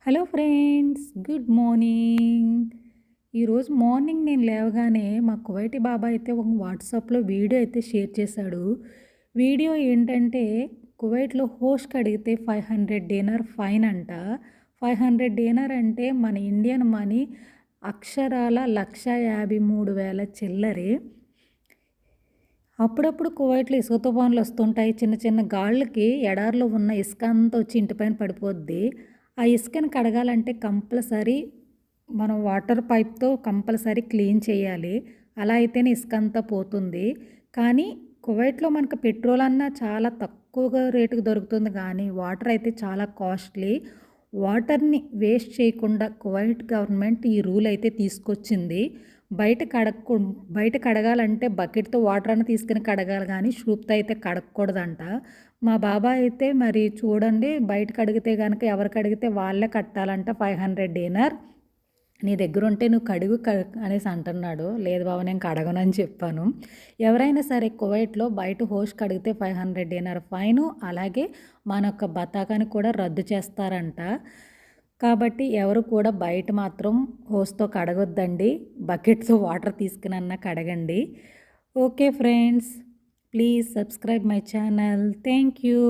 Hello friends, good morning. ఈరోజు morning నేను లేవగానే మా కువైటీ బాబా అయితే ఒక వాట్సాప్లో వీడియో అయితే షేర్ చేశాడు. వీడియో ఏంటంటే, కువైట్లో హోస్ట్కి అడిగితే 500 డీనార్ ఫైన్ అంట. 500 డీనార్ అంటే మన ఇండియన్ మనీ అక్షరాల 1,53,000 చిల్లరే. అప్పుడప్పుడు కువైట్‌లో ఇసుక తుఫాన్లు వస్తుంటాయి. చిన్న చిన్న గాలులకి ఎడారిలో ఉన్న ఇసుక అంతా వచ్చి ఇంటిపైన పడిపోద్ది. ఆ ఇసుకని కడగాలంటే కంపల్సరీ మనం వాటర్ పైప్‌తో కంపల్సరీ క్లీన్ చేయాలి. అలా అయితేనే ఇసుక అంతా పోతుంది. కానీ కువైట్‌లో మనకు పెట్రోల్ అన్నా చాలా తక్కువగా రేటుకి దొరుకుతుంది కానీ వాటర్ అయితే చాలా కాస్ట్‌లీ. వాటర్‌ని వేస్ట్ చేయకుండా కువైట్ గవర్నమెంట్ ఈ రూల్ అయితే తీసుకొచ్చింది. బయట కడక్కు బయట కడగాలంటే బకెట్‌తో వాటర్ అన్నా తీసుకొని కడగాలి గానీ షూప్‌తో అయితే కడగకూడదంట. మా బాబాయ్ అయితే మరి చూడండి, బయట కడిగితే గనక ఎవరికడిగితే వాళ్ళే కట్టాలంట 500 డీనార్. నీ దగ్గరుంటే నువ్వు కడుగు అనేసి అంటున్నాడు. లేదు బావ, నేను కడగనని చెప్పాను. ఎవరైనా సరే కువైట్‌లో బయట హోస్ట్‌కి అడిగితే 500 డీనార్ ఫైను, అలాగే మన యొక్క బతాకాన్ని కూడా రద్దు చేస్తారంట. కాబట్టి ఎవరు కూడా బయట మాత్రం హోస్‌తో కడగొద్దండి. బకెట్‌తో వాటర్ తీసుకునన్నా కడగండి. Okay friends, please subscribe my channel. Thank you.